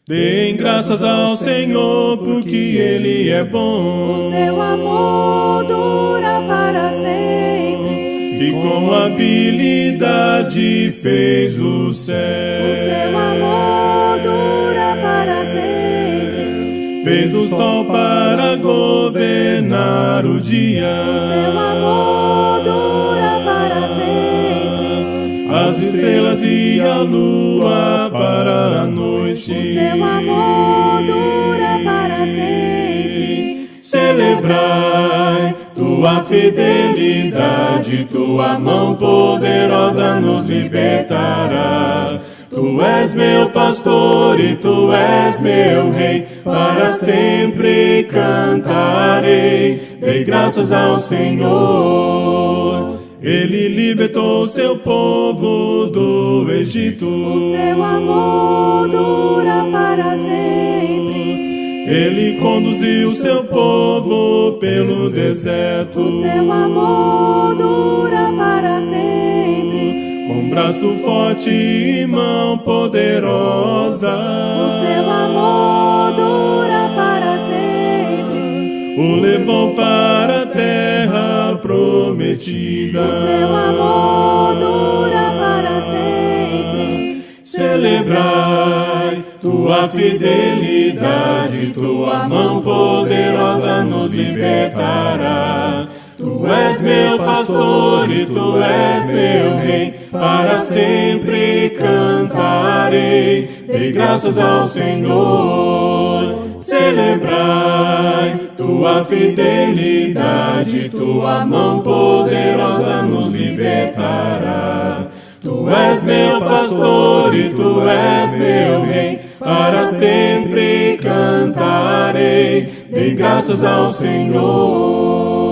Deem graças ao Senhor, porque Ele é bom. O seu amor dura para sempre. E com habilidade fez o céu. O seu amor dura para sempre. Fez o sol para governar o dia. O seu amor dura para sempre. As estrelas e a lua para a noite. O seu amor dura para sempre. Celebrai tua fidelidade, tua mão poderosa nos libertará. Tu és meu pastor e tu és meu rei, para sempre cantarei. Dei graças ao Senhor, Ele libertou seu povo do Egito. O seu amor dura para sempre. Ele conduziu seu povo pelo deserto. O seu amor dura para sempre. Com braço forte e mão poderosa. O seu amor dura para sempre. O levou para a terra prometida. O seu amor dura para sempre. Celebrai tua fidelidade, tua mão poderosa nos libertará. Tu és meu pastor e tu és meu rei, para sempre cantarei. Dei graças ao Senhor. Celebrai tua fidelidade, tua mão poderosa nos libertará. Tu és meu pastor e tu és meu rei, para sempre cantarei. Dei graças ao Senhor.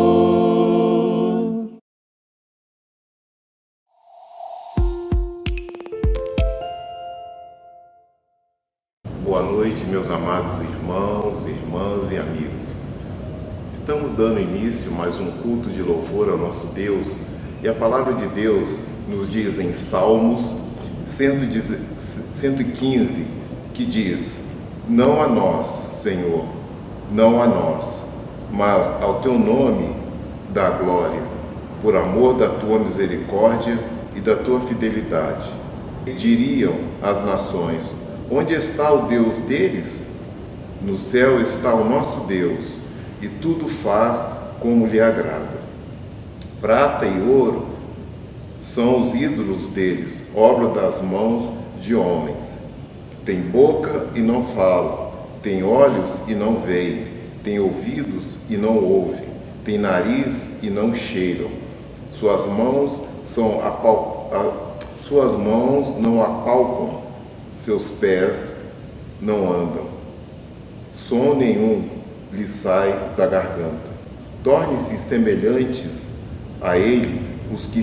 Boa noite, meus amados irmãos, irmãs e amigos. Estamos dando início a mais um culto de louvor ao nosso Deus, e a palavra de Deus nos diz em Salmos 115, que diz: não a nós, Senhor, não a nós, mas ao teu nome dá glória, por amor da tua misericórdia e da tua fidelidade. E diriam as nações: onde está o Deus deles? No céu está o nosso Deus, e tudo faz como lhe agrada. Prata e ouro são os ídolos deles, obra das mãos de homens. Tem boca e não falam, tem olhos e não veem, tem ouvidos e não ouvem, tem nariz e não cheiram. Suas mãos não apalpam, seus pés não andam. Som nenhum lhe sai da garganta. Tornem-se semelhantes a ele os que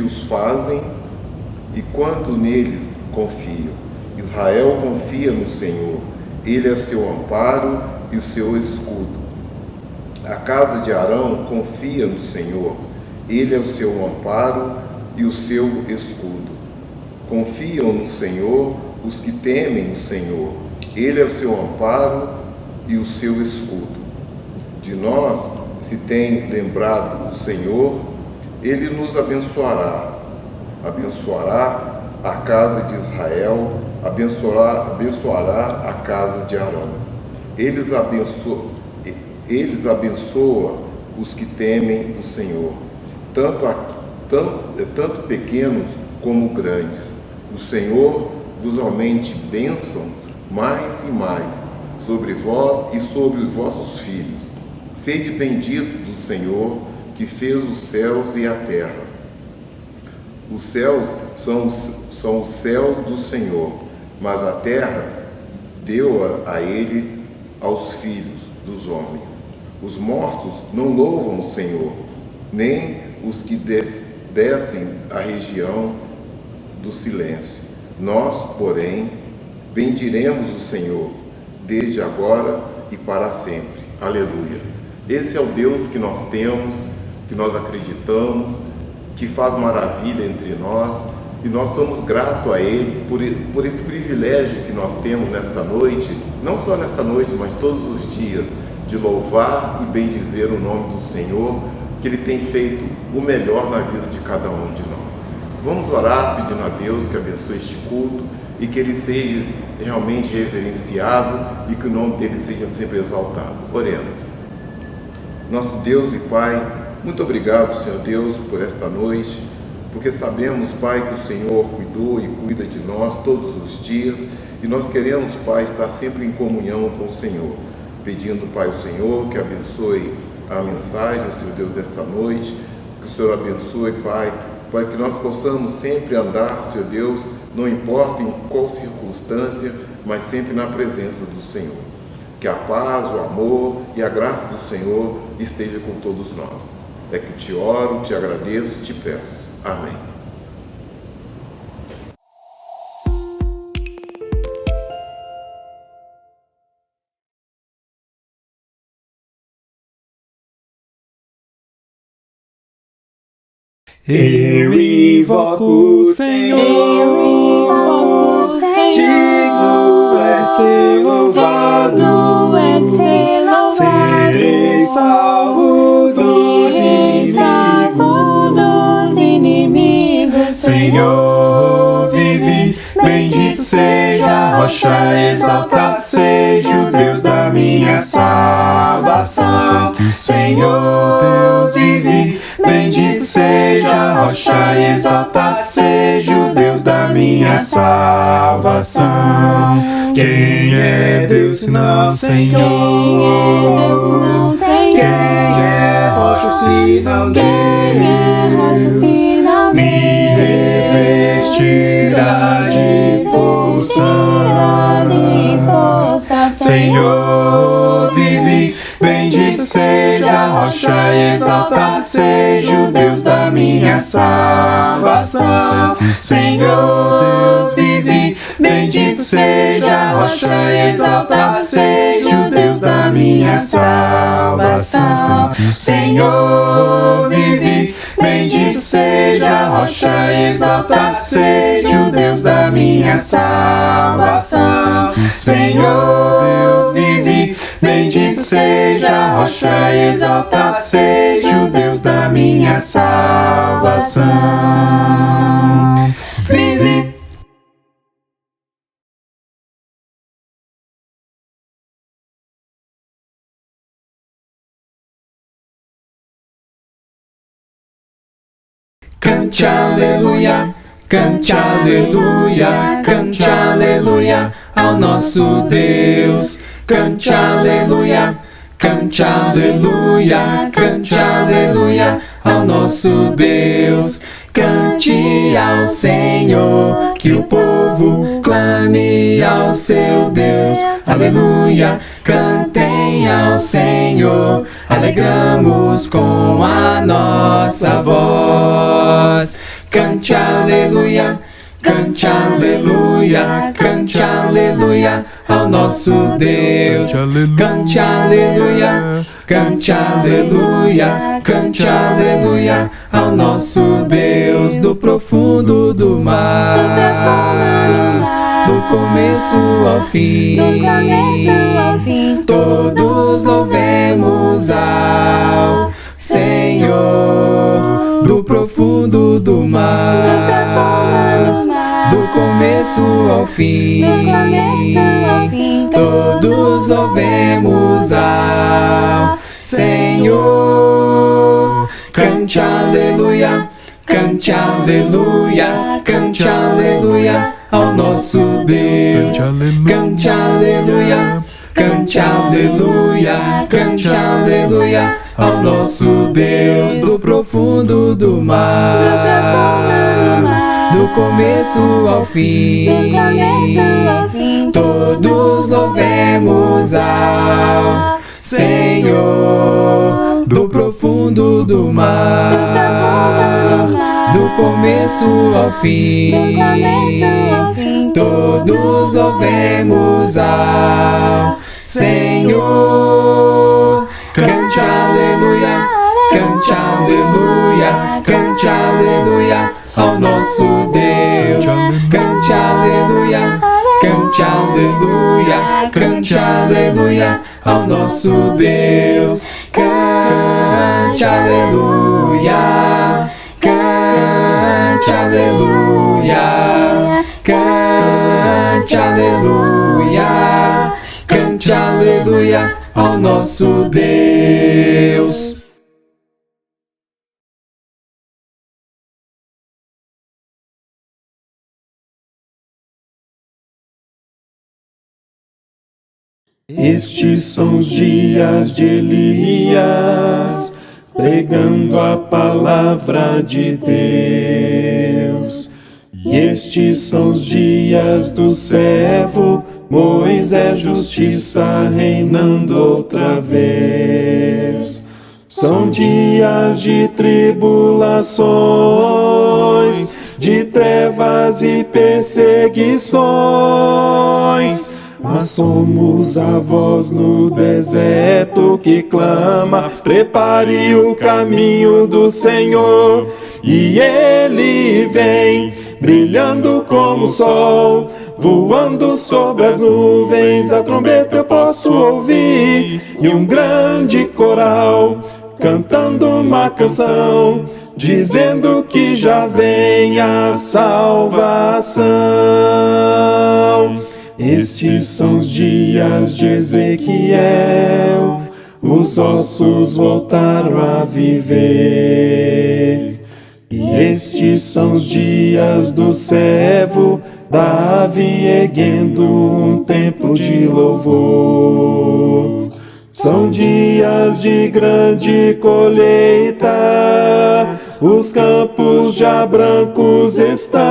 os fazem e quanto neles confiam. Israel confia no Senhor, ele é seu amparo e o seu escudo. A casa de Arão confia no Senhor, ele é o seu amparo e o seu escudo. Confiam no Senhor os que temem o Senhor, ele é o seu amparo e o seu escudo. De nós se tem lembrado o Senhor, ele nos abençoará a casa de Israel, abençoará a casa de Arão. Eles abençoam os que temem o Senhor, tanto pequenos como grandes. O Senhor vos aumente bênção mais e mais sobre vós e sobre os vossos filhos. Sede bendito do Senhor, que fez os céus e a terra. Os céus são os céus do Senhor, mas a terra deu a ele aos filhos dos homens. Os mortos não louvam o Senhor, nem os que descem à região do silêncio. Nós, porém, bendiremos o Senhor, desde agora e para sempre. Aleluia. Esse é o Deus que nós temos, que nós acreditamos, que faz maravilha entre nós, E nós somos gratos a Ele por esse privilégio que nós temos nesta noite, não só nesta noite, mas todos os dias, de louvar e bendizer o nome do Senhor, que Ele tem feito o melhor na vida de cada um de nós. Vamos orar pedindo a Deus que abençoe este culto e que Ele seja realmente reverenciado e que o nome dEle seja sempre exaltado. Oremos. Nosso Deus e Pai, muito obrigado, Senhor Deus, por esta noite, porque sabemos, Pai, que o Senhor cuidou e cuida de nós todos os dias e nós queremos, Pai, estar sempre em comunhão com o Senhor, pedindo, Pai, ao Senhor que abençoe a mensagem, Senhor Deus, desta noite, que o Senhor abençoe, Pai, para que nós possamos sempre andar, Senhor Deus, não importa em qual circunstância, mas sempre na presença do Senhor. Que a paz, o amor e a graça do Senhor esteja com todos nós. É que te oro, te agradeço e te peço. Amém. Eu invoco o Senhor, digno é de ser louvado, serei salvo dos inimigos. Senhor, vive, bendito seja a rocha, exaltado seja o Deus da minha salvação. Senhor, Deus vive, bendito seja a rocha, exaltado seja o Deus da minha salvação. Quem é Deus senão o Senhor? Quem é rocha senão Deus? Me revestirá de força. Senhor, vive, bendito seja a rocha, exaltado seja o Deus da minha salvação. Senhor, Deus vive, bendito seja a rocha, exaltado seja o Deus da minha salvação. Senhor, vive, bendito seja a rocha, exaltado seja o Deus da minha salvação. Senhor, Deus vive, bendito seja a rocha, exaltado seja o Deus da minha salvação. Vive. Cante aleluia, cante aleluia, cante aleluia ao nosso Deus. Cante aleluia, cante aleluia, cante aleluia ao nosso Deus. Cante ao Senhor, que o povo clame ao seu Deus. Aleluia, cantem ao Senhor, alegramos com a nossa voz. Cante aleluia, cante aleluia, cante aleluia ao nosso Deus. Cante aleluia, cante aleluia, cante aleluia ao nosso Deus do profundo do mar, do começo ao fim. Todos louvemos ao Senhor do profundo do mar, do começo ao fim. Todos louvemos ao Senhor. Cante aleluia, cante aleluia, cante aleluia ao nosso Deus. Cante aleluia, cante aleluia, cante aleluia ao nosso Deus do profundo do mar, do começo ao fim. Todos louvemos ao Senhor do profundo do mar, do começo ao fim. Todos louvemos ao Senhor. Cante aleluia, cante aleluia, cante aleluia ao nosso Deus. Cante aleluia ao nosso Deus. Cante aleluia. Cante aleluia. Cante aleluia. Cante aleluia ao nosso Deus. Estes são os dias de Elias, pregando a palavra de Deus. E estes são os dias do servo Moisés, justiça reinando outra vez. São dias de tribulações, de trevas e perseguições. Mas somos a voz no deserto que clama: prepare o caminho do Senhor. E Ele vem, brilhando como o sol, voando sobre as nuvens. A trombeta eu posso ouvir, e um grande coral cantando uma canção, dizendo que já vem a salvação. Estes são os dias de Ezequiel, os ossos voltaram a viver. E estes são os dias do servo Davi, erguendo um templo de louvor. São dias de grande colheita, os campos já brancos estão.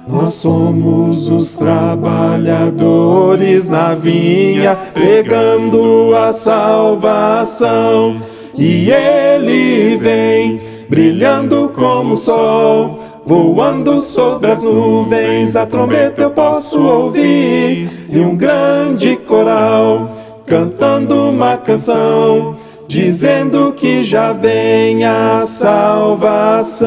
Nós somos os trabalhadores na vinha, pregando a salvação. E Ele vem, brilhando como o sol, voando sobre as nuvens. A trombeta eu posso ouvir, e um grande coral cantando uma canção, dizendo que já vem a salvação.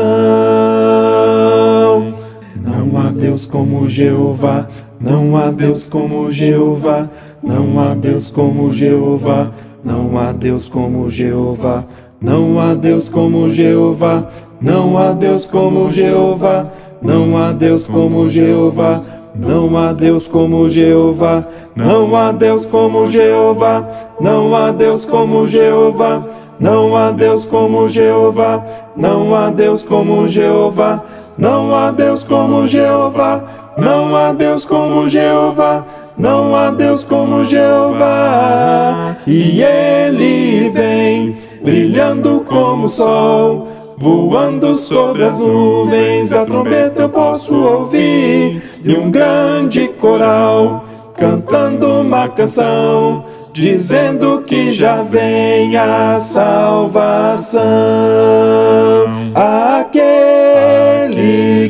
Não há Deus como Jeová, não há Deus como Jeová, não há Deus como Jeová, não há Deus como Jeová, não há Deus como Jeová, não há Deus como Jeová, não há Deus como Jeová, não há Deus como Jeová, não há Deus como Jeová, não há Deus como Jeová, não há Deus como Jeová, não há Deus como Jeová, não há Deus como Jeová, não há Deus como Jeová, não há Deus como Jeová. E Ele vem, brilhando como o sol, voando sobre as nuvens. A trombeta eu posso ouvir, e um grande coral cantando uma canção, dizendo que já vem a salvação. Aquele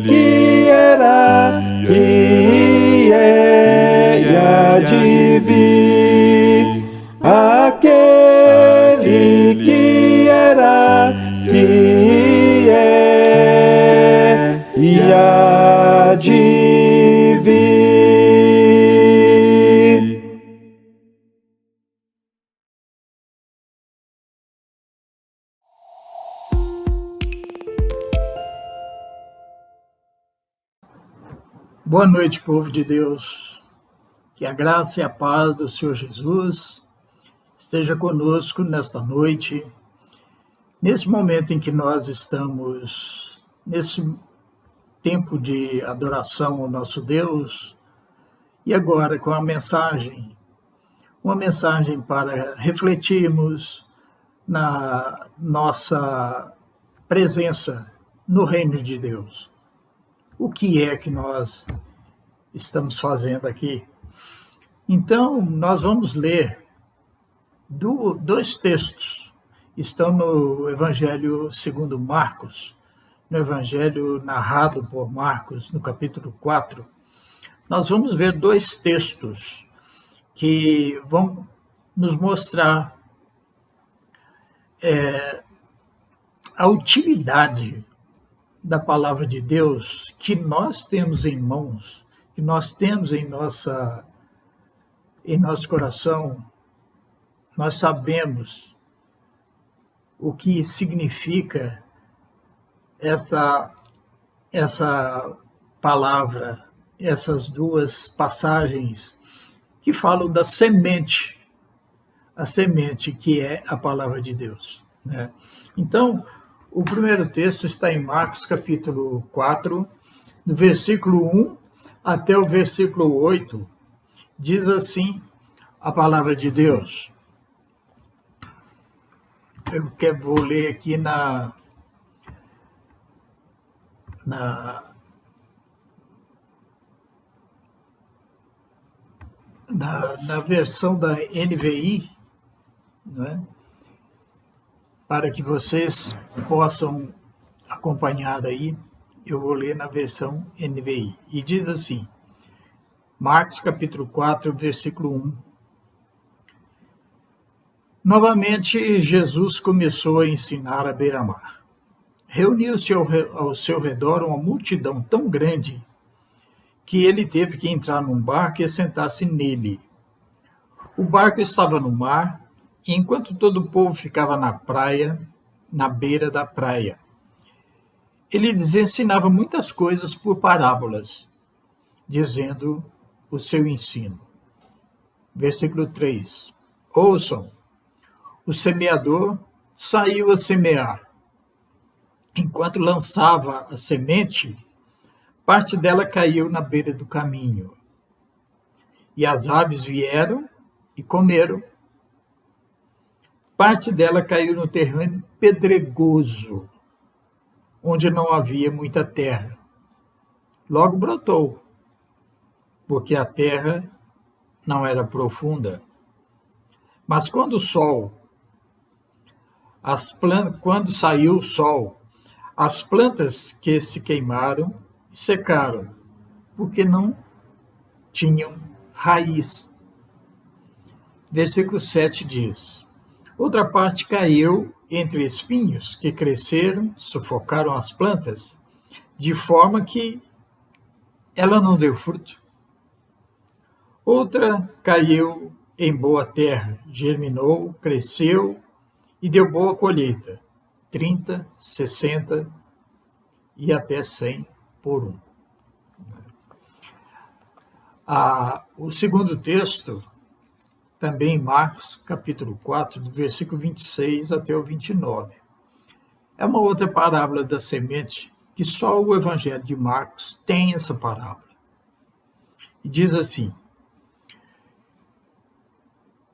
que era, que é e há de vir. Aquele que era, que é e há de vir. Boa noite, povo de Deus. Que a graça e a paz do Senhor Jesus esteja conosco nesta noite, nesse momento em que nós estamos, nesse tempo de adoração ao nosso Deus, e agora com uma mensagem para refletirmos na nossa presença no reino de Deus. O que é que nós estamos fazendo aqui? Então, nós vamos ler dois textos. Estão no Evangelho segundo Marcos, no Evangelho narrado por Marcos, no capítulo 4. Nós vamos ver dois textos que vão nos mostrar a utilidade da palavra de Deus que nós temos em mãos, que nós temos em nossa em nosso coração, nós sabemos o que significa essa palavra, essas duas passagens que falam da semente, a semente que é a palavra de Deus, né? Então, o primeiro texto está em Marcos capítulo 4, do versículo 1 até o versículo 8, diz assim a palavra de Deus. Eu vou ler aqui na versão da NVI, né? Para que vocês possam acompanhar aí, eu vou ler na versão NVI. E diz assim, Marcos capítulo 4, versículo 1. Novamente, Jesus começou a ensinar à beira-mar. Reuniu-se ao seu redor uma multidão tão grande que ele teve que entrar num barco e sentar-se nele. O barco estava no mar, e enquanto todo o povo ficava na praia, na beira da praia, ele lhes ensinava muitas coisas por parábolas, dizendo o seu ensino. Versículo 3. Ouçam, o semeador saiu a semear. Enquanto lançava a semente, parte dela caiu na beira do caminho. E as aves vieram e comeram. Parte dela caiu no terreno pedregoso, onde não havia muita terra. Logo brotou, porque a terra não era profunda. Mas quando saiu o sol, as plantas que se queimaram e secaram, porque não tinham raiz. Versículo 7 diz: outra parte caiu entre espinhos que cresceram, sufocaram as plantas, de forma que ela não deu fruto. Outra caiu em boa terra, germinou, cresceu e deu boa colheita, 30, 60 e até 100 por um. O segundo texto, também em Marcos, capítulo 4, do versículo 26 até o 29. É uma outra parábola da semente, que só o Evangelho de Marcos tem essa parábola. E diz assim,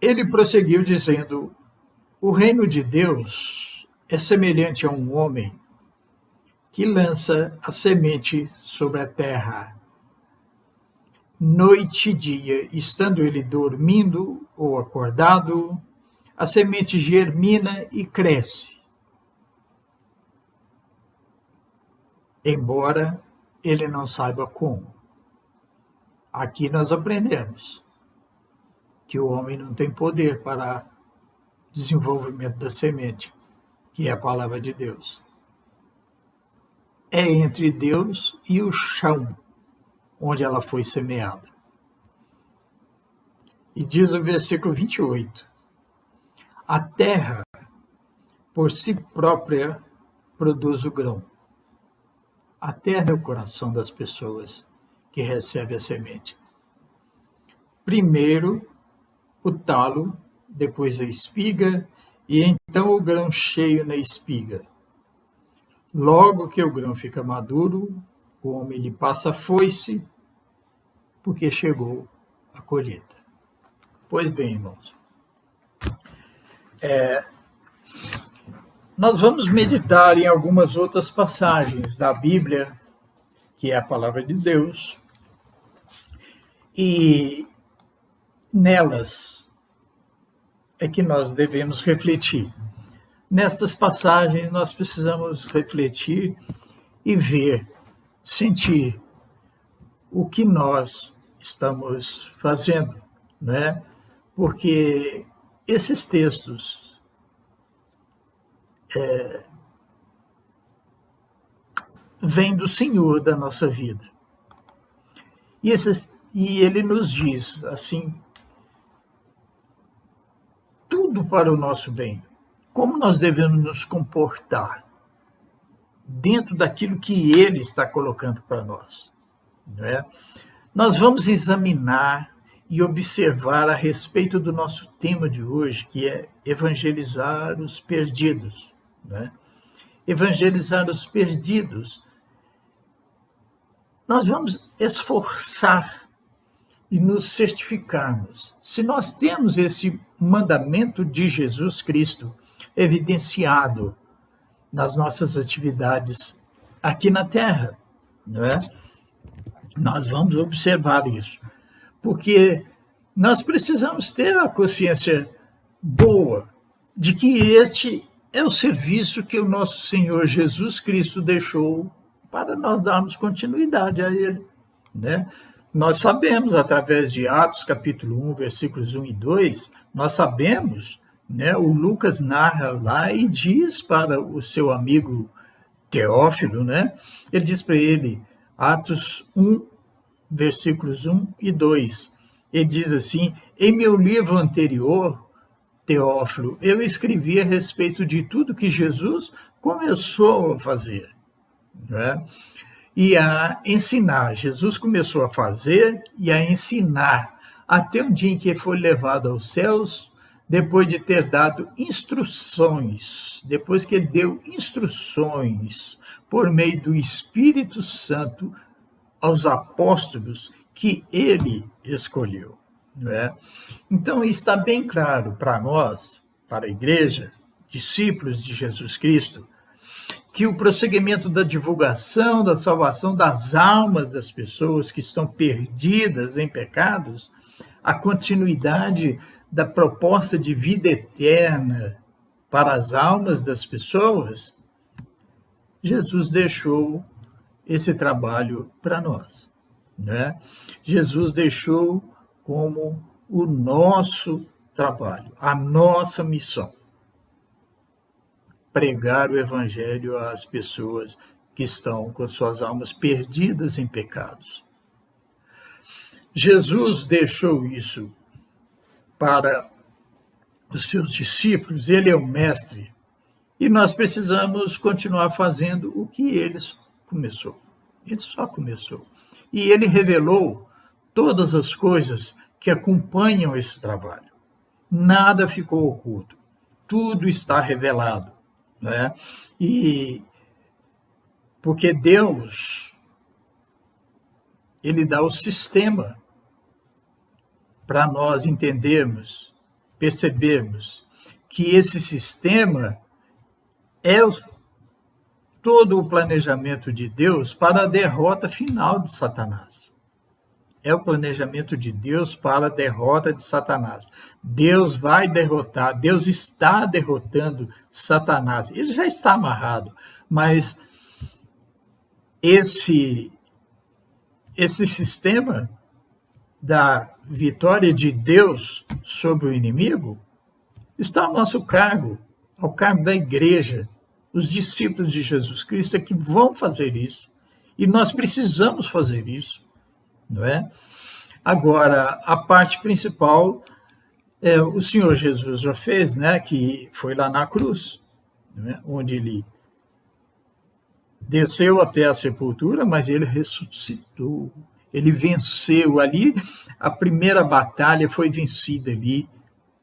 ele prosseguiu dizendo, o reino de Deus é semelhante a um homem que lança a semente sobre a terra. Noite e dia, estando ele dormindo ou acordado, a semente germina e cresce. Embora ele não saiba como. Aqui nós aprendemos que o homem não tem poder para desenvolvimento da semente, que é a palavra de Deus. É entre Deus e o chão onde ela foi semeada. E diz o versículo 28, a terra por si própria produz o grão. A terra é o coração das pessoas que recebem a semente. Primeiro o talo, depois a espiga, e então o grão cheio na espiga. Logo que o grão fica maduro, o homem lhe passa a foice, porque chegou a colheita. Pois bem, irmãos, nós vamos meditar em algumas outras passagens da Bíblia, que é a palavra de Deus, e nelas é que nós devemos refletir. Nestas passagens nós precisamos refletir e ver, sentir o que nós estamos fazendo, né? Porque esses textos vêm do Senhor da nossa vida. E ele nos diz, assim, tudo para o nosso bem. Como nós devemos nos comportar dentro daquilo que Ele está colocando para nós, não é? Nós vamos examinar e observar a respeito do nosso tema de hoje, que é evangelizar os perdidos, não é? Evangelizar os perdidos. Nós vamos esforçar e nos certificarmos. Se nós temos esse mandamento de Jesus Cristo evidenciado nas nossas atividades aqui na Terra, não é? Nós vamos observar isso, porque nós precisamos ter a consciência boa de que este é o serviço que o nosso Senhor Jesus Cristo deixou para nós darmos continuidade a ele, né? Nós sabemos, através de Atos capítulo 1, versículos 1 e 2, nós sabemos, né, o Lucas narra lá e diz para o seu amigo Teófilo, né, ele diz para ele, Atos 1, versículos 1 e 2, ele diz assim, em meu livro anterior, Teófilo, eu escrevi a respeito de tudo que Jesus começou a fazer, né? E a ensinar. Jesus começou a fazer e a ensinar até o dia em que foi levado aos céus, depois de ter dado instruções, depois que ele deu instruções por meio do Espírito Santo aos apóstolos que ele escolheu, não é? Então está bem claro para nós, para a igreja, discípulos de Jesus Cristo, que o prosseguimento da divulgação, da salvação das almas das pessoas que estão perdidas em pecados, a continuidade da proposta de vida eterna para as almas das pessoas, Jesus deixou esse trabalho para nós, né? Jesus deixou como o nosso trabalho, a nossa missão. Pregar o evangelho às pessoas que estão com suas almas perdidas em pecados. Jesus deixou isso para os seus discípulos, ele é o mestre, e nós precisamos continuar fazendo o que ele começou. Ele só começou. E ele revelou todas as coisas que acompanham esse trabalho. Nada ficou oculto. Tudo está revelado. Né? E porque Deus, ele dá o sistema para nós entendermos, percebermos que esse sistema é todo o planejamento de Deus para a derrota final de Satanás. É o planejamento de Deus para a derrota de Satanás. Deus vai derrotar, Deus está derrotando Satanás. Ele já está amarrado, mas esse sistema da vitória de Deus sobre o inimigo está ao nosso cargo, ao cargo da igreja. Os discípulos de Jesus Cristo é que vão fazer isso. E nós precisamos fazer isso. Não é? Agora, a parte principal, o Senhor Jesus já fez, né, que foi lá na cruz, né, onde ele desceu até a sepultura, mas ele ressuscitou, ele venceu ali, a primeira batalha foi vencida ali,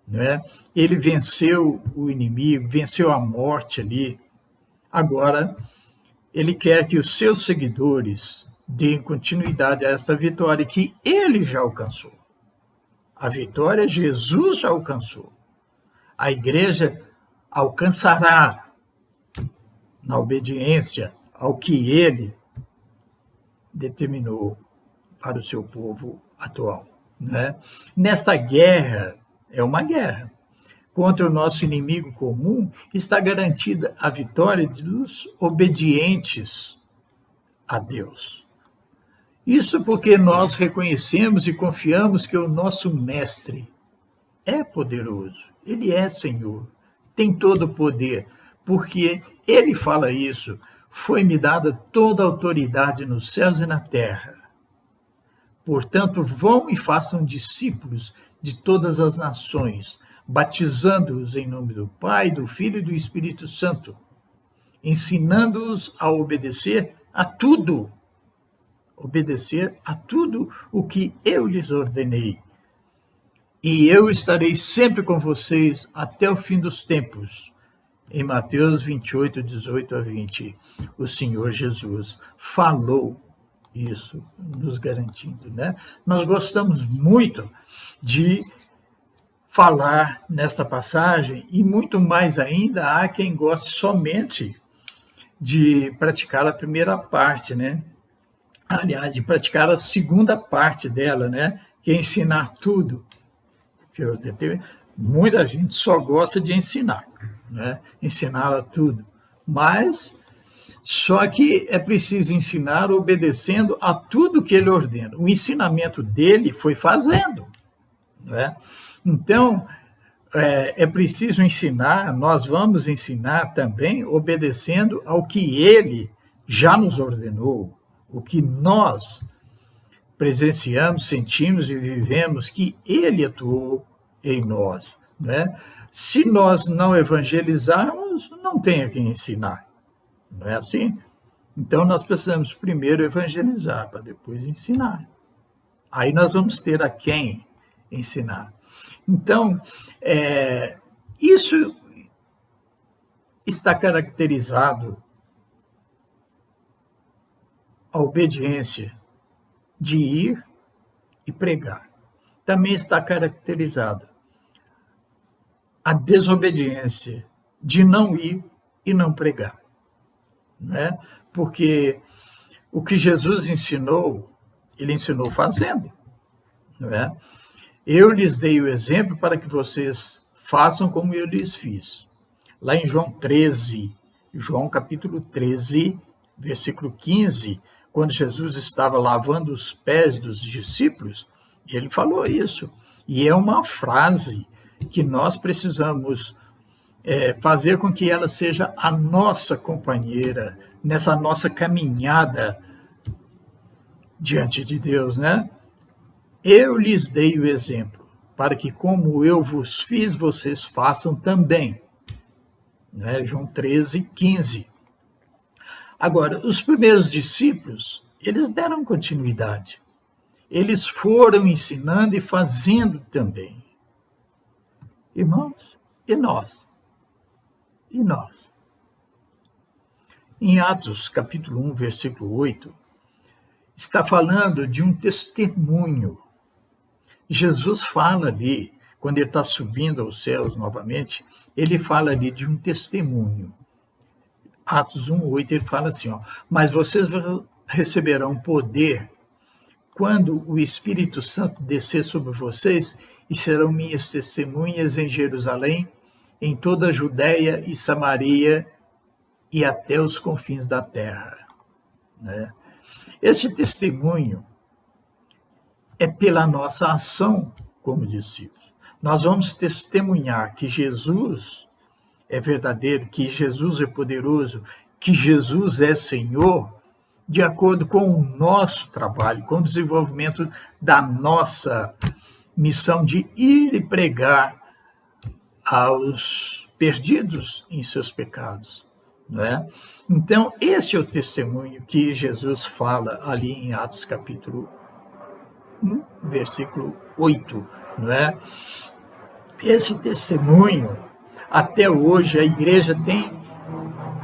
né? Ele venceu o inimigo, venceu a morte ali. Agora, ele quer que os seus seguidores deem continuidade a essa vitória que ele já alcançou. A vitória Jesus já alcançou. A igreja alcançará na obediência ao que ele determinou para o seu povo atual, né? Nesta guerra, é uma guerra contra o nosso inimigo comum, está garantida a vitória dos obedientes a Deus. Isso porque nós reconhecemos e confiamos que o nosso mestre é poderoso, ele é Senhor, tem todo o poder, porque ele fala isso, foi-me dada toda a autoridade nos céus e na terra. Portanto, vão e façam discípulos de todas as nações, batizando-os em nome do Pai, do Filho e do Espírito Santo, ensinando-os a obedecer a tudo o que eu lhes ordenei. E eu estarei sempre com vocês até o fim dos tempos. Em Mateus 28, 18 a 20, o Senhor Jesus falou isso, nos garantindo, né? Nós gostamos muito de falar nesta passagem, e muito mais ainda há quem goste somente de praticar a primeira parte, né? Aliás, de praticar a segunda parte dela, né? Que é ensinar tudo. Muita gente só gosta de ensinar, né? Ensinar a tudo. Mas só que é preciso ensinar obedecendo a tudo que ele ordena. O ensinamento dele foi fazendo, né? Então, é preciso ensinar, nós vamos ensinar também obedecendo ao que ele já nos ordenou, o que nós presenciamos, sentimos e vivemos, que ele atuou em nós, né? Se nós não evangelizarmos, não tem a quem ensinar, não é assim? Então, nós precisamos primeiro evangelizar, para depois ensinar. Aí nós vamos ter a quem ensinar. Então, isso está caracterizado, a obediência de ir e pregar. Também está caracterizada a desobediência de não ir e não pregar, né? Porque o que Jesus ensinou, ele ensinou fazendo, não é? Eu lhes dei o exemplo para que vocês façam como eu lhes fiz. Lá em João 13, João capítulo 13, versículo 15, quando Jesus estava lavando os pés dos discípulos, ele falou isso. E é uma frase que nós precisamos fazer com que ela seja a nossa companheira nessa nossa caminhada diante de Deus, né? Eu lhes dei o exemplo, para que como eu vos fiz, vocês façam também. Né? João 13, 15. Agora, os primeiros discípulos, eles deram continuidade. Eles foram ensinando e fazendo também. Irmãos, e nós? E nós? Em Atos, capítulo 1, versículo 8, está falando de um testemunho. Jesus fala ali, quando ele está subindo aos céus novamente, ele fala ali de um testemunho. Atos 1:8, ele fala assim, mas vocês receberão poder quando o Espírito Santo descer sobre vocês e serão minhas testemunhas em Jerusalém, em toda a Judéia e Samaria e até os confins da terra. Né? Esse testemunho é pela nossa ação como discípulos. Nós vamos testemunhar que Jesus é verdadeiro, que Jesus é poderoso, que Jesus é Senhor, de acordo com o nosso trabalho, com o desenvolvimento da nossa missão de ir e pregar aos perdidos em seus pecados. Não é? Então, esse é o testemunho que Jesus fala ali em Atos capítulo 1, versículo 8. Não é? Esse testemunho, até hoje, a igreja tem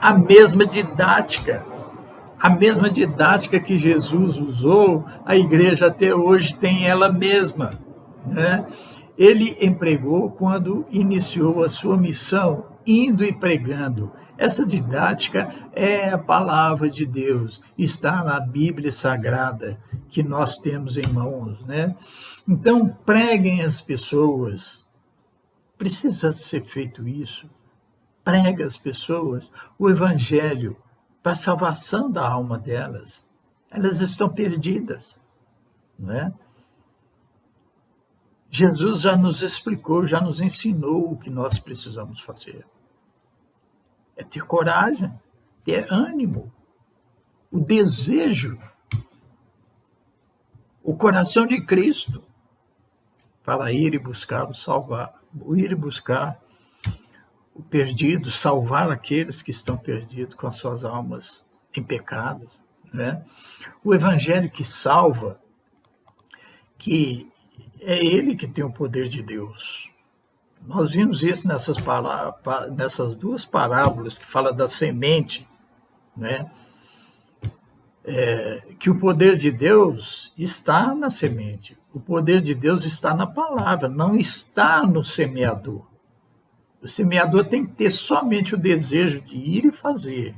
a mesma didática. A mesma didática que Jesus usou, a igreja até hoje tem ela mesma. Né? Ele empregou quando iniciou a sua missão, indo e pregando. Essa didática é a palavra de Deus, está na Bíblia Sagrada que nós temos em mãos, né? Então, preguem as pessoas. Precisa ser feito isso. Prega as pessoas o Evangelho para a salvação da alma delas. Elas estão perdidas, não é? Jesus já nos explicou, já nos ensinou o que nós precisamos fazer. É ter coragem, ter ânimo, o desejo, o coração de Cristo para ir e buscar o salvar, ir e buscar o perdido, salvar aqueles que estão perdidos com as suas almas em pecados, né? O evangelho que salva, que é ele que tem o poder de Deus. Nós vimos isso nessas duas parábolas que fala da semente, né? Que o poder de Deus está na semente, o poder de Deus está na palavra, não está no semeador. O semeador tem que ter somente o desejo de ir e fazer.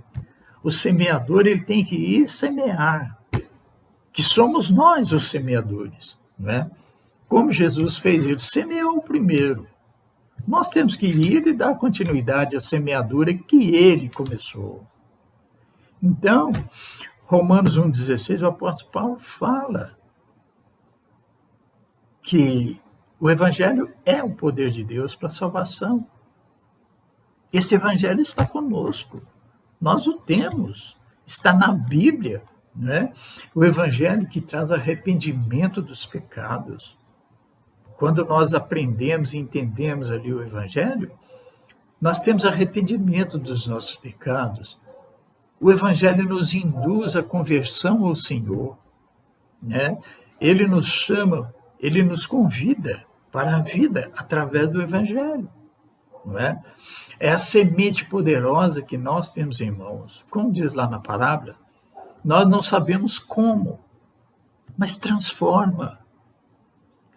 O semeador ele tem que ir semear, que somos nós os semeadores, né? Como Jesus fez, ele semeou primeiro. Nós temos que ir e dar continuidade à semeadura que ele começou. Então, Romanos 1,16, o apóstolo Paulo fala que o evangelho é o poder de Deus para a salvação. Esse evangelho está conosco, nós o temos, está na Bíblia, né? O evangelho que traz arrependimento dos pecados. Quando nós aprendemos e entendemos ali o evangelho, nós temos arrependimento dos nossos pecados. O evangelho nos induz à conversão ao Senhor, né? Ele nos chama, ele nos convida para a vida através do evangelho, não é? É a semente poderosa que nós temos em mãos. Como diz lá na parábola, nós não sabemos como, mas transforma.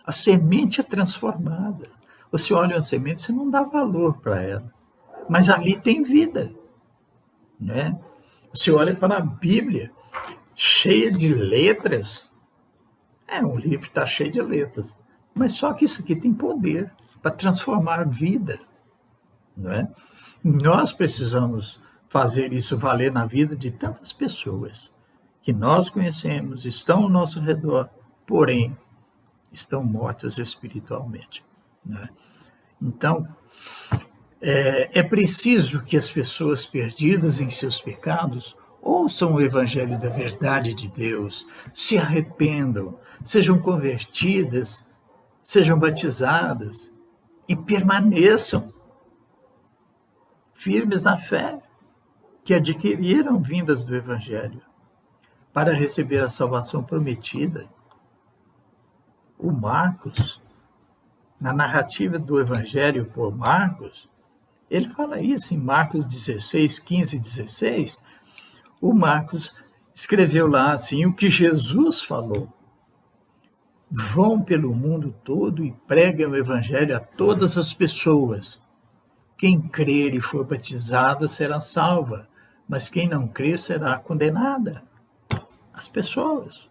A semente é transformada. Você olha uma semente, você não dá valor para ela, mas ali tem vida, né? Você olha para a Bíblia, cheia de letras. Um livro está cheio de letras, mas só que isso aqui tem poder para transformar a vida, não é? Nós precisamos fazer isso valer na vida de tantas pessoas que nós conhecemos, estão ao nosso redor, porém estão mortas espiritualmente, né? Então, é preciso que as pessoas perdidas em seus pecados ouçam o evangelho da verdade de Deus, se arrependam, sejam convertidas, sejam batizadas e permaneçam firmes na fé que adquiriram vindas do evangelho para receber a salvação prometida. O Marcos, na narrativa do evangelho por Marcos, ele fala isso em Marcos 16, 15 e 16. O Marcos escreveu lá assim, o que Jesus falou. Vão pelo mundo todo e preguem o evangelho a todas as pessoas. Quem crer e for batizada será salva, mas quem não crer será condenada. As pessoas.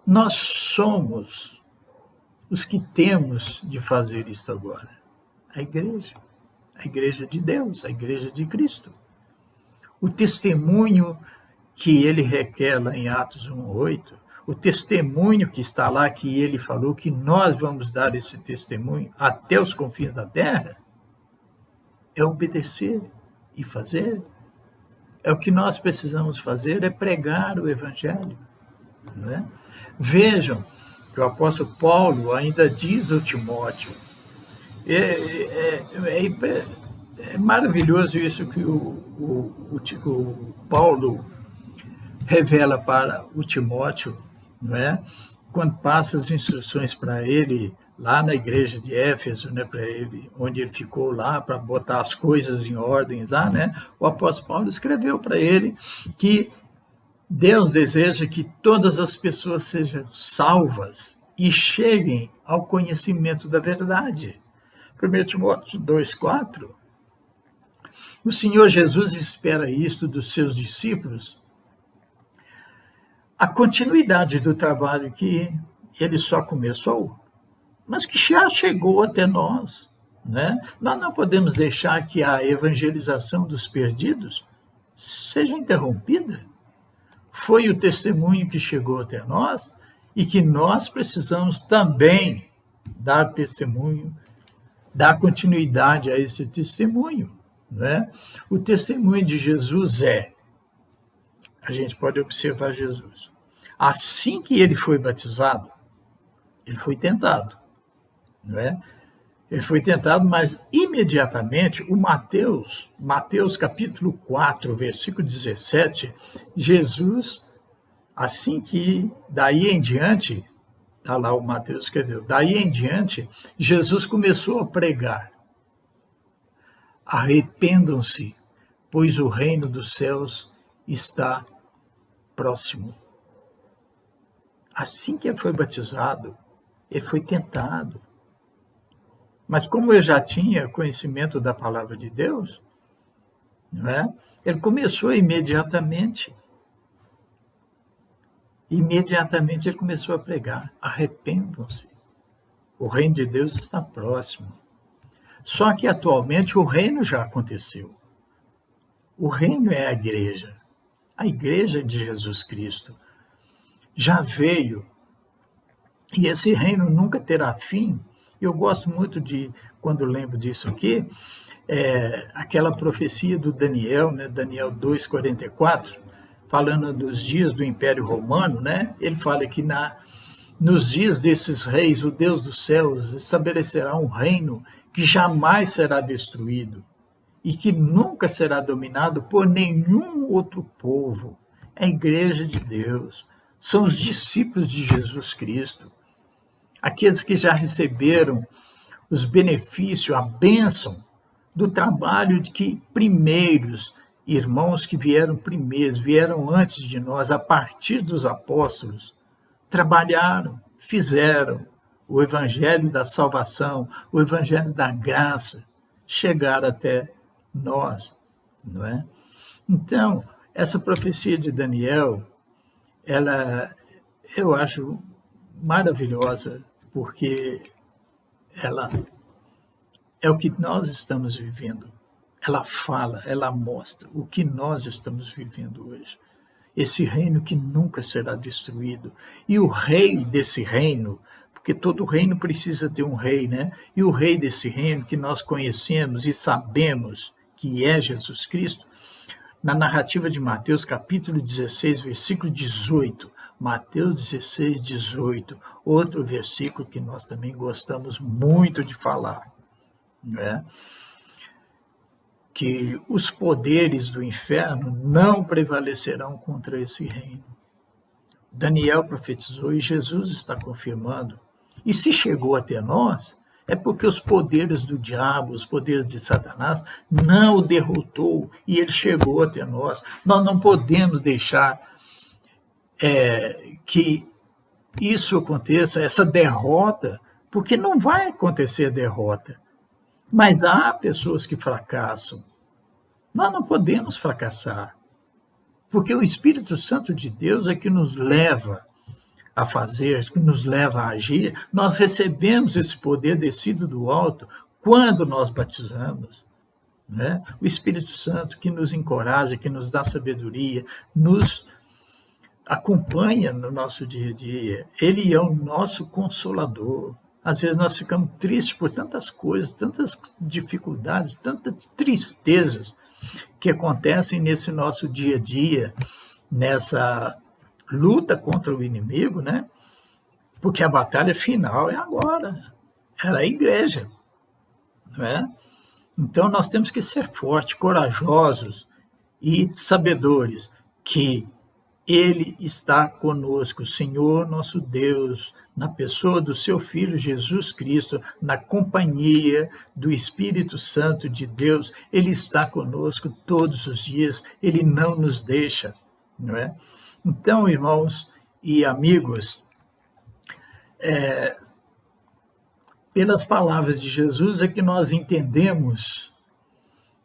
Nós somos os que temos de fazer isso agora. A igreja de Deus, a igreja de Cristo. O testemunho que ele requer lá em Atos 1:8, o testemunho que está lá, que ele falou que nós vamos dar esse testemunho até os confins da terra, é obedecer e fazer. É o que nós precisamos fazer, é pregar o evangelho, não é? Vejam que o apóstolo Paulo ainda diz ao Timóteo, é maravilhoso isso que o Paulo revela para o Timóteo, não é? Quando passa as instruções para ele lá na igreja de Éfeso, né, para ele, onde ele ficou lá para botar as coisas em ordem lá, né? O apóstolo Paulo escreveu para ele que Deus deseja que todas as pessoas sejam salvas e cheguem ao conhecimento da verdade. 1 Timóteo 2,4. O Senhor Jesus espera isto dos seus discípulos, a continuidade do trabalho que ele só começou, mas que já chegou até nós, né? Nós não podemos deixar que a evangelização dos perdidos seja interrompida. Foi o testemunho que chegou até nós e que nós precisamos também dar testemunho, dar continuidade a esse testemunho, né? O testemunho de Jesus a gente pode observar Jesus. Assim que ele foi batizado, ele foi tentado, não é? Ele foi tentado, mas imediatamente o Mateus capítulo 4, versículo 17, Jesus, assim que daí em diante, está lá o Mateus escreveu, daí em diante, Jesus começou a pregar: arrependam-se, pois o reino dos céus está próximo. Assim que ele foi batizado, ele foi tentado. Mas como ele já tinha conhecimento da palavra de Deus, não é? Ele começou imediatamente. Imediatamente ele começou a pregar: arrependam-se, o reino de Deus está próximo. Só que atualmente o reino já aconteceu. O reino é a igreja de Jesus Cristo. Já veio, e esse reino nunca terá fim. Eu gosto muito de, quando lembro disso aqui, aquela profecia do Daniel, né, Daniel 2,44, falando dos dias do Império Romano, né, ele fala que nos dias desses reis, o Deus dos céus estabelecerá um reino que jamais será destruído e que nunca será dominado por nenhum outro povo. É a igreja de Deus, são os discípulos de Jesus Cristo, aqueles que já receberam os benefícios, a bênção do trabalho de que primeiros irmãos que vieram primeiros, vieram antes de nós, a partir dos apóstolos, trabalharam, fizeram o evangelho da salvação, o evangelho da graça, chegar até nós, não é? Então, essa profecia de Daniel, eu acho maravilhosa, porque ela é o que nós estamos vivendo. Ela fala, ela mostra o que nós estamos vivendo hoje. Esse reino que nunca será destruído. E o rei desse reino, porque todo reino precisa ter um rei, né? E o rei desse reino que nós conhecemos e sabemos que é Jesus Cristo, na narrativa de Mateus, capítulo 16, versículo 18, Mateus 16, 18, outro versículo que nós também gostamos muito de falar, né? Que os poderes do inferno não prevalecerão contra esse reino. Daniel profetizou e Jesus está confirmando. E se chegou até nós, é porque os poderes do diabo, os poderes de Satanás, não o derrotou e ele chegou até nós. Nós não podemos deixar que isso aconteça, essa derrota, porque não vai acontecer derrota. Mas há pessoas que fracassam. Nós não podemos fracassar, porque o Espírito Santo de Deus é que nos leva a fazer, que nos leva a agir. Nós recebemos esse poder descido do alto quando nós batizamos, né? O Espírito Santo que nos encoraja, que nos dá sabedoria, nos acompanha no nosso dia a dia. Ele é o nosso consolador. Às vezes nós ficamos tristes por tantas coisas, tantas dificuldades, tantas tristezas que acontecem nesse nosso dia a dia, nessa luta contra o inimigo, né? Porque a batalha final é agora, é a igreja, não é? Então nós temos que ser fortes, corajosos e sabedores que Ele está conosco, o Senhor nosso Deus, na pessoa do seu Filho Jesus Cristo, na companhia do Espírito Santo de Deus. Ele está conosco todos os dias, Ele não nos deixa, não é? Então, irmãos e amigos, pelas palavras de Jesus é que nós entendemos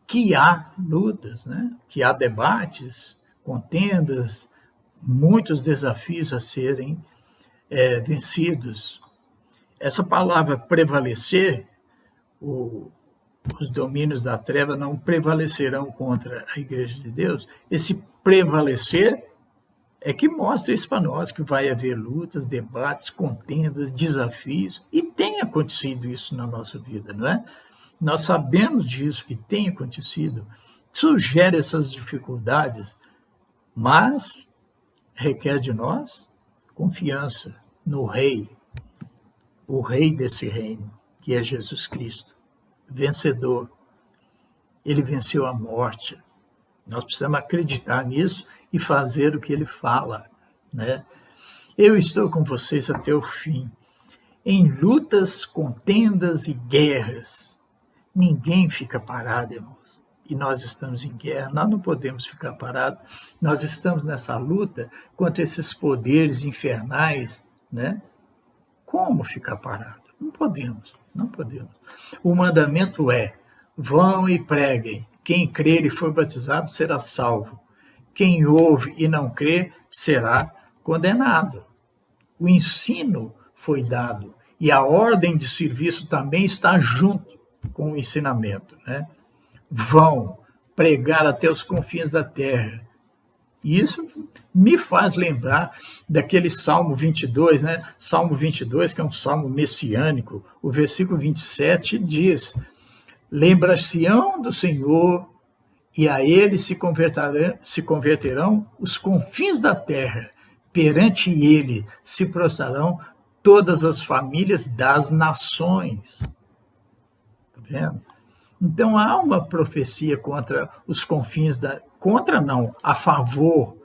que há lutas, né? Que há debates, contendas, muitos desafios a serem vencidos. Essa palavra prevalecer, os domínios da treva não prevalecerão contra a igreja de Deus. Esse prevalecer é que mostra isso para nós, que vai haver lutas, debates, contendas, desafios, e tem acontecido isso na nossa vida, não é? Nós sabemos disso, que tem acontecido. Isso gera essas dificuldades, mas requer de nós confiança no Rei, o Rei desse reino, que é Jesus Cristo, vencedor. Ele venceu a morte. Nós precisamos acreditar nisso e fazer o que ele fala, né? Eu estou com vocês até o fim. Em lutas, contendas e guerras, ninguém fica parado, irmãos. E nós estamos em guerra, nós não podemos ficar parados. Nós estamos nessa luta contra esses poderes infernais, né? Como ficar parado? Não podemos, não podemos. O mandamento é: vão e preguem. Quem crer e for batizado será salvo. Quem ouve e não crê será condenado. O ensino foi dado e a ordem de serviço também está junto com o ensinamento, né? Vão pregar até os confins da terra. E isso me faz lembrar daquele Salmo 22, né? Salmo 22, que é um salmo messiânico. O versículo 27 diz: lembrar-se-ão do Senhor, e a ele se converterão os confins da terra. Perante ele se prostrarão todas as famílias das nações. Está vendo? Então há uma profecia contra os confins da... Contra não, a favor,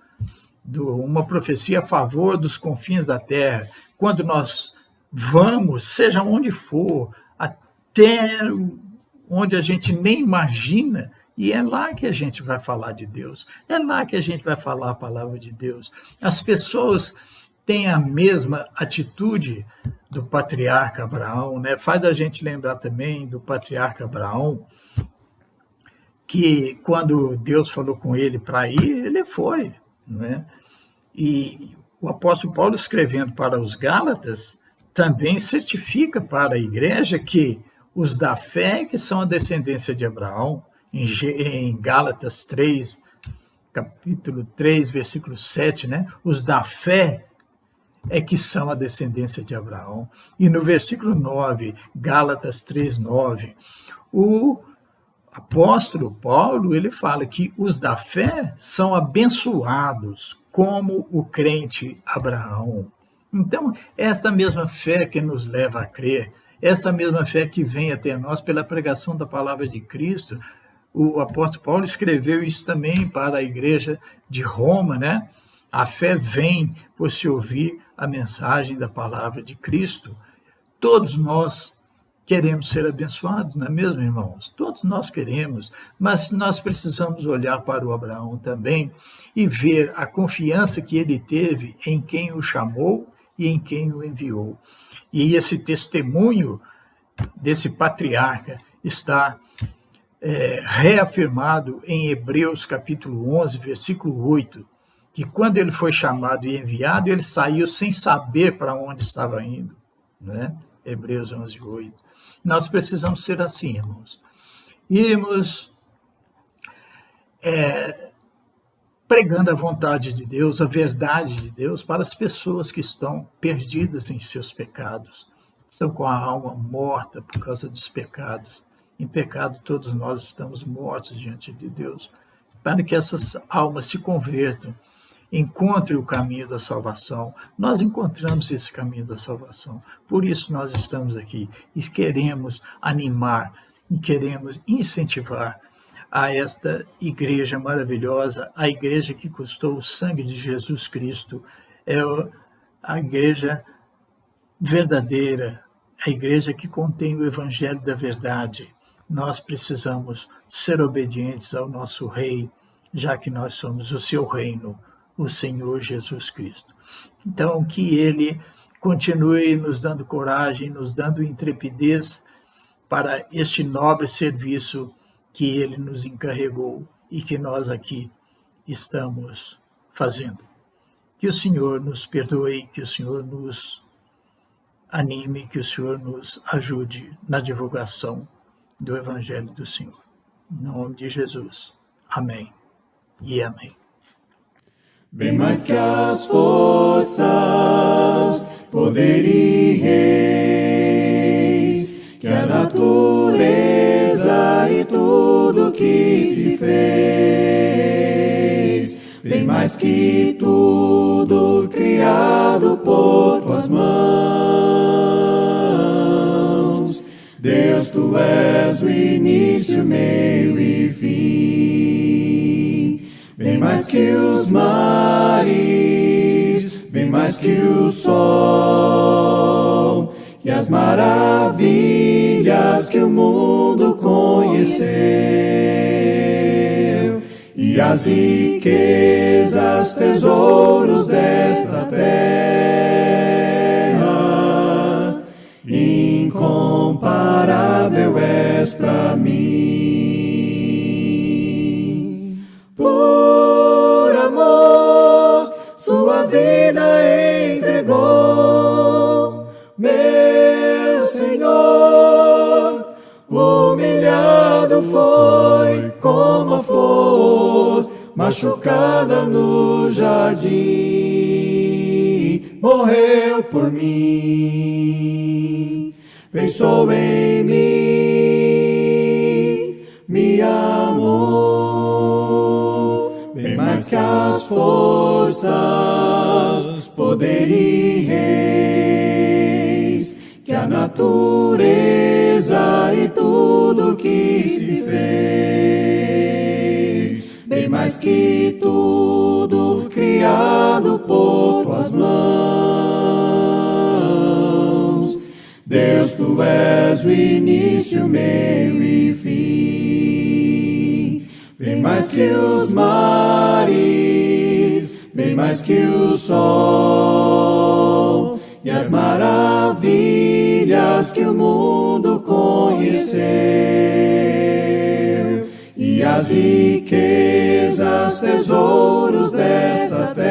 uma profecia a favor dos confins da terra. Quando nós vamos, seja onde for, até onde a gente nem imagina, e é lá que a gente vai falar de Deus, é lá que a gente vai falar a palavra de Deus. As pessoas têm a mesma atitude do patriarca Abraão, né? Faz a gente lembrar também do patriarca Abraão, que quando Deus falou com ele para ir, ele foi, né? E o apóstolo Paulo, escrevendo para os Gálatas, também certifica para a igreja que os da fé, que são a descendência de Abraão, em Gálatas 3, capítulo 3, versículo 7, né? Os da fé é que são a descendência de Abraão. E no versículo 9, Gálatas 3, 9, o apóstolo Paulo, ele fala que os da fé são abençoados como o crente Abraão. Então, esta mesma fé que nos leva a crer, esta mesma fé que vem até nós pela pregação da palavra de Cristo, o apóstolo Paulo escreveu isso também para a igreja de Roma, né? A fé vem por se ouvir a mensagem da palavra de Cristo. Todos nós queremos ser abençoados, não é mesmo, irmãos? Todos nós queremos, mas nós precisamos olhar para o Abraão também e ver a confiança que ele teve em quem o chamou e em quem o enviou. E esse testemunho desse patriarca está reafirmado em Hebreus capítulo 11, versículo 8, que quando ele foi chamado e enviado, ele saiu sem saber para onde estava indo, né? Hebreus 11, 8. Nós precisamos ser assim, irmãos. Irmos pregando a vontade de Deus, a verdade de Deus para as pessoas que estão perdidas em seus pecados, estão com a alma morta por causa dos pecados. Em pecado todos nós estamos mortos diante de Deus, para que essas almas se convertam, encontrem o caminho da salvação. Nós encontramos esse caminho da salvação, por isso nós estamos aqui e queremos animar e queremos incentivar a esta igreja maravilhosa, a igreja que custou o sangue de Jesus Cristo, é a igreja verdadeira, a igreja que contém o evangelho da verdade. Nós precisamos ser obedientes ao nosso Rei, já que nós somos o seu reino, o Senhor Jesus Cristo. Então, que Ele continue nos dando coragem, nos dando intrepidez para este nobre serviço que Ele nos encarregou e que nós aqui estamos fazendo. Que o Senhor nos perdoe, que o Senhor nos anime, que o Senhor nos ajude na divulgação do Evangelho do Senhor. Em nome de Jesus. Amém e amém. Bem mais que as forças, poder e reis, que a natureza e tudo que se fez, bem mais que tudo criado por Deus, tu és o início, meio e fim. Bem mais que os mares, bem mais que o sol, e as maravilhas que o mundo conheceu, e as riquezas, tesouros desta terra, incomparável és para mim. Por amor, sua vida entregou, meu Senhor. Humilhado foi como a flor, machucada no jardim, morreu por mim, pensou em mim, me amou, bem mais que as forças, poder e reis, que a natureza e tudo que se fez, bem mais que tudo criado por tuas mãos. Deus, tu és o início, meio e fim, bem mais que os mares, bem mais que o sol, e as maravilhas que o mundo conheceu, e as riquezas, tesouros desta terra,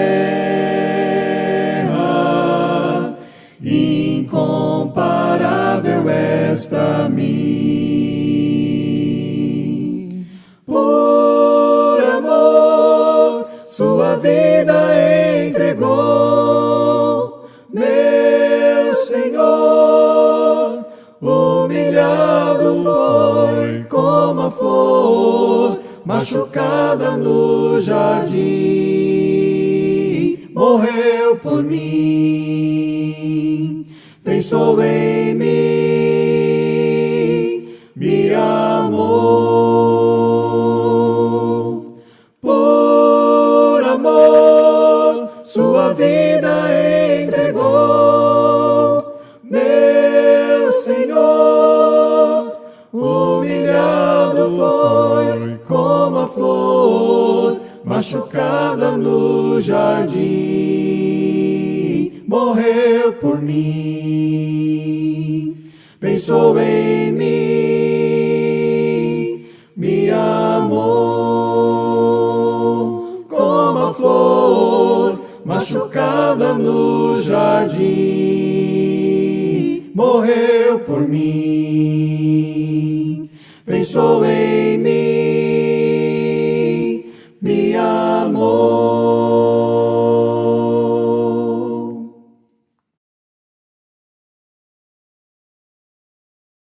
incomparável és para mim. Por amor, sua vida entregou, meu Senhor. Humilhado foi como a flor, machucada no jardim, morreu por mim, pensou em mim, me amou. Por amor, sua vida entregou, meu Senhor. Humilhado foi como a flor, machucada no jardim, morreu por mim, pensou em mim, me amou. Como a flor, machucada no jardim, morreu por mim, pensou em mim.